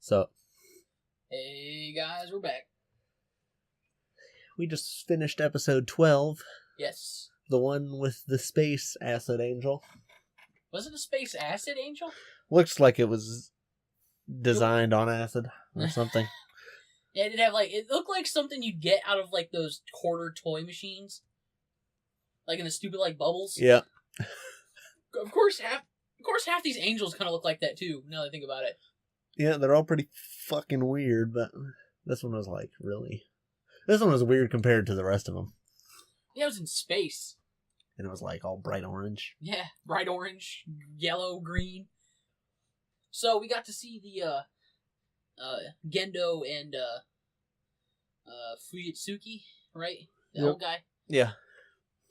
So, hey guys, we're back. We just finished episode 12. Yes. The one with the space acid angel. Was it a space acid angel? Looks like it was designed on acid or something. Yeah, it looked like something you'd get out of like those quarter toy machines. Like in the stupid like bubbles. Yeah. Of course half these angels kind of look like that too, now that I think about it. Yeah, they're all pretty fucking weird, but this one was like, really? This one was weird compared to the rest of them. Yeah, it was in space. And it was like all bright orange. Yeah, bright orange, yellow, green. So we got to see the Gendo and Fuyutsuki, right? The old guy. Yeah.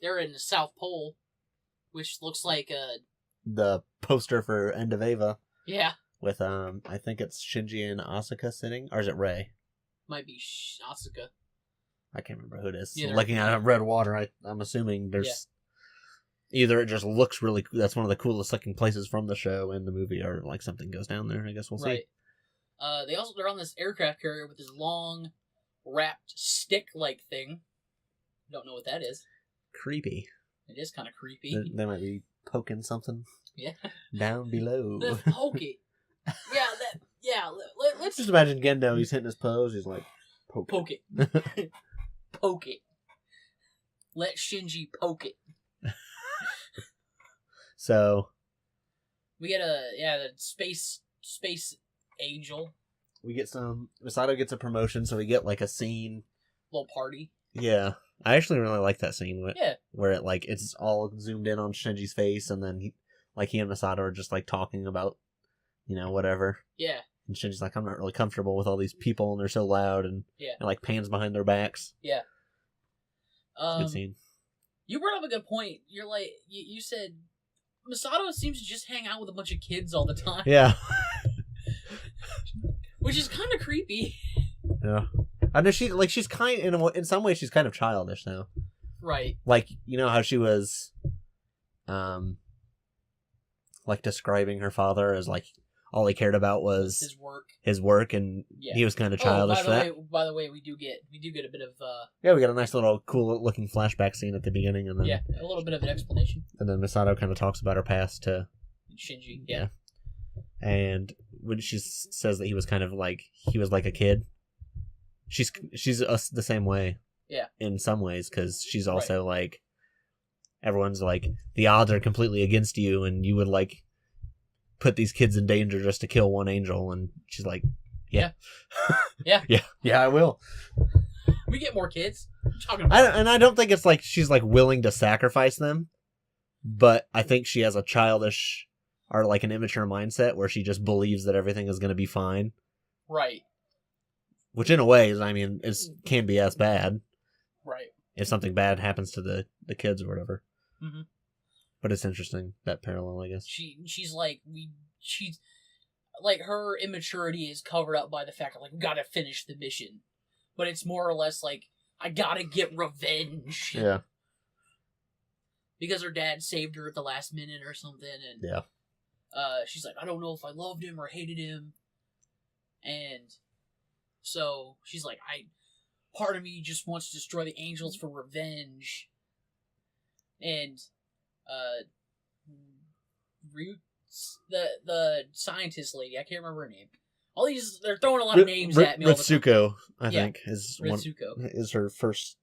They're in the South Pole, which looks like the poster for End of Eva. Yeah. With I think it's Shinji and Asuka sitting, or is it Rei? Might be Asuka. I can't remember who it is. Yeah, Looking at red water, I'm assuming there's either it just looks really. That's one of the coolest looking places from the show in the movie, or like something goes down there. I guess we'll see. Right. They're on this aircraft carrier with this long, wrapped stick-like thing. Don't know what that is. Creepy. It is kind of creepy. They might be poking something. Yeah. Down below. Poke it. Yeah. Let's just imagine Gendo. He's hitting his pose. He's like, poke it. Poke it. Let Shinji poke it. So we get the space angel. We get Misato gets a promotion, so we get like a scene. Little party. Yeah. I actually really like that scene where it like it's all zoomed in on Shinji's face, and then he and Misato are just like talking about, whatever. Yeah. And Shinji's like, I'm not really comfortable with all these people, and they're so loud, and like pans behind their backs. Yeah. It's a good scene. You brought up a good point. You're like, you said Misato seems to just hang out with a bunch of kids all the time. Yeah. Which is kind of creepy. Yeah. I know she's kind in some ways she's kind of childish now. Right. Like, how she was like describing her father as like all he cared about was his work, and he was kind of childish for that. By the way, we do get a bit of we got a nice little cool looking flashback scene at the beginning, and then a little bit of an explanation. And then Misato kind of talks about her past to Shinji. Yeah. And when she says that he was kind of like he was like a kid, she's the same way. Yeah. In some ways, because she's also like everyone's like the odds are completely against you, and you would like put these kids in danger just to kill one angel, and she's like, yeah, I will. We get more kids. I'm talking about I don't think it's like she's like willing to sacrifice them, but I think she has a childish or like an immature mindset where she just believes that everything is going to be fine. Right. Which in a way is, can be as bad. Right. If something bad happens to the kids or whatever. Mm-hmm. But it's interesting, that parallel, I guess. She's like her immaturity is covered up by the fact that like we gotta finish the mission, but it's more or less like I gotta get revenge. Yeah. Because her dad saved her at the last minute or something, and she's like, I don't know if I loved him or hated him, and so she's like, part of me just wants to destroy the angels for revenge, and the scientist lady, I can't remember her name. All these, they're throwing a lot of names at me. Ritsuko, I think, is her first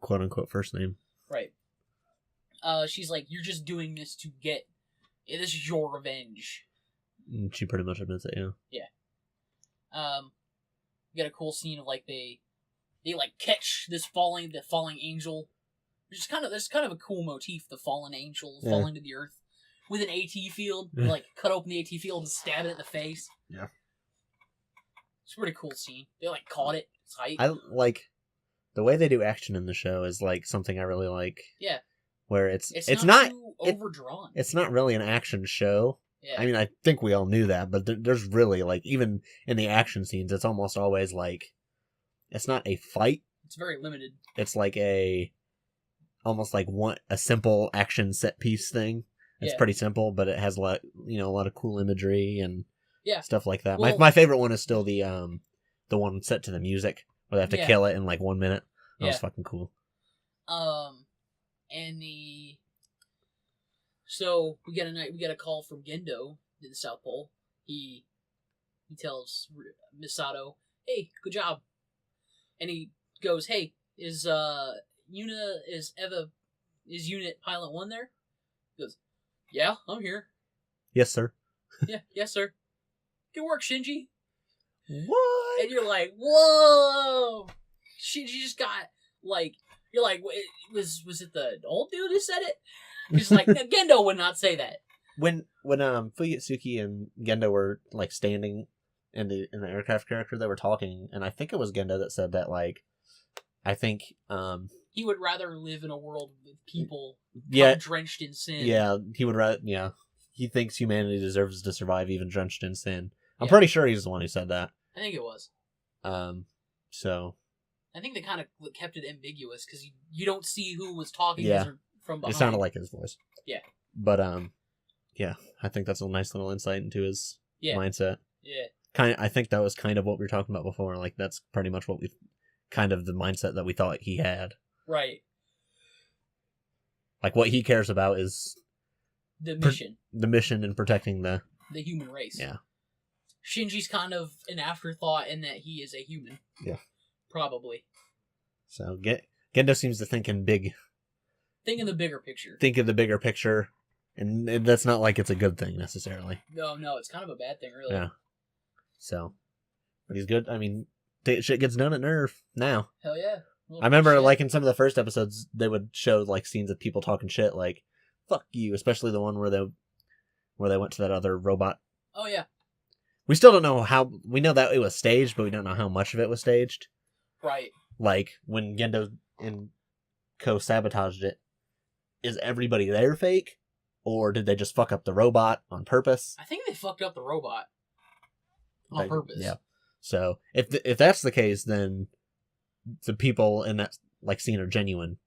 quote unquote first name. Right. She's like, you're just doing this to get. This is your revenge. She pretty much admits it. Yeah. Yeah. You get a cool scene of like they like catch the falling angel. There's kind of a cool motif, the fallen angel falling to the earth with an AT field. They, like cut open the AT field and stab it in the face. Yeah. It's a pretty cool scene. They like caught it. It's hype. I like the way they do action in the show is like something I really like. Yeah. Where it's not too overdrawn. It's not really an action show. Yeah. I mean, I think we all knew that, but there's really like even in the action scenes, it's almost always like it's not a fight. It's very limited. It's like almost like a simple action set piece thing. It's pretty simple, but it has a lot of cool imagery, and Yeah. Stuff like that. Well, my favorite one is still the one set to the music where they have to kill it in like 1 minute. That was fucking cool. And so we get a call from Gendo in the South Pole. He tells Misato, "Hey, good job," and he goes, "Hey, is Unit Pilot 1 there?" He goes, "Yeah, I'm here." Yes, sir. Yeah, yes, sir. Good work, Shinji. What? And you're like, whoa! Shinji just got like, you're like, was it the old dude who said it? He's like, Gendo would not say that. When Fuyutsuki and Gendo were like standing in the aircraft character, they were talking, and I think it was Gendo that said that, like, I think he would rather live in a world with people drenched in sin. Yeah, he would rather. Yeah, he thinks humanity deserves to survive even drenched in sin. I'm pretty sure he's the one who said that. I think it was. So. I think they kind of kept it ambiguous because you don't see who was talking from behind. It sounded like his voice. Yeah. But yeah, I think that's a nice little insight into his mindset. Yeah. I think that was kind of what we were talking about before. Like, that's pretty much what kind of the mindset that we thought he had. Right. Like, what he cares about is the mission. The mission and protecting the human race. Yeah. Shinji's kind of an afterthought in that he is a human. Yeah. Probably. So Gendo seems to think in big. Think in the bigger picture. Think of the bigger picture, and that's not like it's a good thing necessarily. No, it's kind of a bad thing, really. Yeah. So, but he's good. I mean, shit gets done at Nerve now. Hell yeah. I remember, like, in some of the first episodes, they would show like scenes of people talking shit, like "fuck you," especially the one where they went to that other robot. Oh yeah. We still don't know how. We know that it was staged, but we don't know how much of it was staged. Right. Like, when Gendo and Co sabotaged it, is everybody there fake? Or did they just fuck up the robot on purpose? I think they fucked up the robot on purpose. Yeah. So, if that's the case, then the people in that like scene are genuine.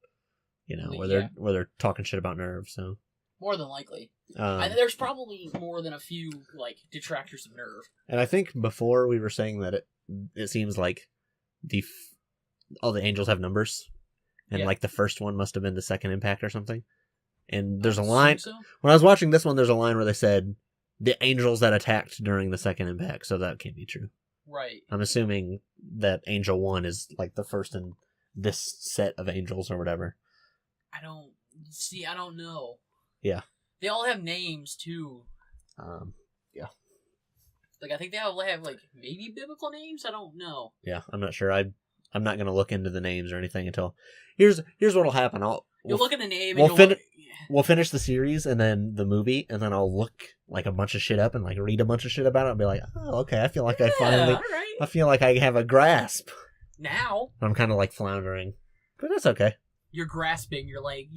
You know, where they're talking shit about Nerve, so. More than likely. There's probably more than a few, like, detractors of Nerve. And I think before we were saying that it seems like all the angels have numbers, and like the first one must have been the second impact or something. And there's a line when I was watching this one. There's a line where they said the angels that attacked during the second impact, so that can't be true. Right. I'm assuming that Angel 1 is like the first in this set of angels or whatever. I don't know. Yeah. They all have names too. Yeah. Like, I think they all have like maybe biblical names. I don't know. Yeah, I'm not sure. I'm not gonna look into the names or anything until here's what'll happen. You'll look at the name. And we'll finish the series and then the movie, and then I'll look like a bunch of shit up and like read a bunch of shit about it and be like, oh, okay, I feel like I finally, I feel like I have a grasp now. I'm kind of like floundering, but that's okay. You're grasping. You're like.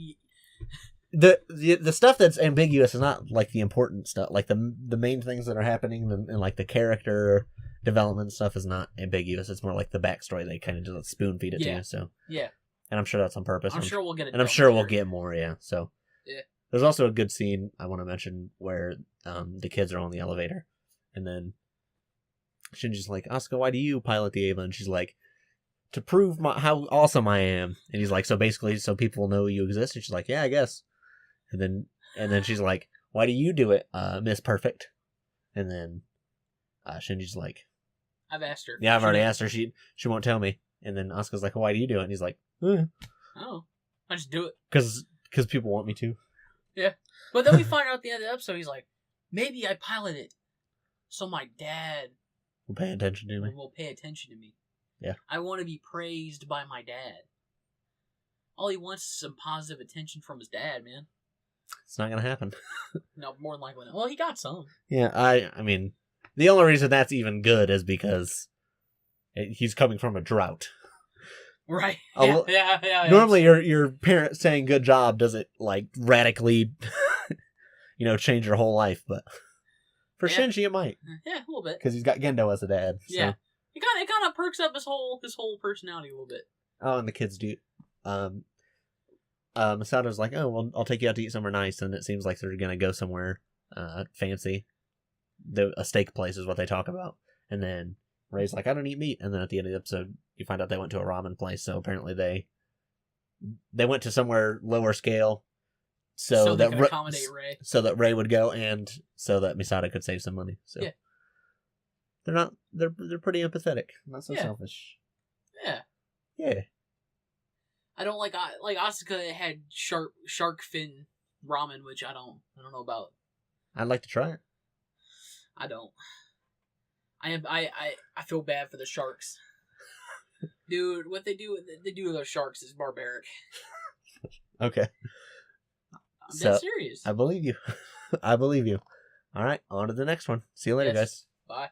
The stuff that's ambiguous is not like the important stuff. Like the main things that are happening and like the character development stuff is not ambiguous. It's more like the backstory. They kind of just spoon feed it to you. So yeah, and I'm sure that's on purpose. I'm sure we'll get it. And I'm sure we'll get more. Yeah. So yeah, there's also a good scene I want to mention where the kids are on the elevator, and then Shinji's like, Asuka, why do you pilot the Ava? And she's like, to prove how awesome I am. And he's like, so basically, so people know you exist. And she's like, yeah, I guess. And then she's like, why do you do it, Miss Perfect? And then Shinji's like, I've asked her. Yeah, I've already asked her. She won't tell me. And then Asuka's like, why do you do it? And he's like, oh, I just do it. Because people want me to. Yeah. But then we find out at the end of the episode, he's like, maybe I pilot it so my dad will pay attention to me. Will pay attention to me. Yeah. I want to be praised by my dad. All he wants is some positive attention from his dad, man. It's not going to happen. No, more than likely not. Well, he got some. Yeah, I mean, the only reason that's even good is because he's coming from a drought. Right. Yeah. Normally, your parent saying good job doesn't, like, radically, change your whole life, but for Shinji, it might. Yeah, a little bit. Because he's got Gendo as a dad. So. Yeah. It kind of perks up his whole personality a little bit. Oh, and the kids do. Misato's like, oh, well, I'll take you out to eat somewhere nice, and it seems like they're gonna go somewhere fancy. a steak place is what they talk about. And then Ray's like, I don't eat meat. And then at the end of the episode, you find out they went to a ramen place. So apparently they went to somewhere lower scale so that could accommodate Ray. So that Ray would go and so that Misato could save some money. So yeah. They're pretty empathetic. Not so selfish. Yeah. Yeah. I don't like Asuka had shark fin ramen, which I don't know about. I'd like to try it. I don't. I feel bad for the sharks. Dude, what they do to those sharks is barbaric. Okay. I'm dead serious. I believe you. I believe you. All right, on to the next one. See you later, guys. Bye.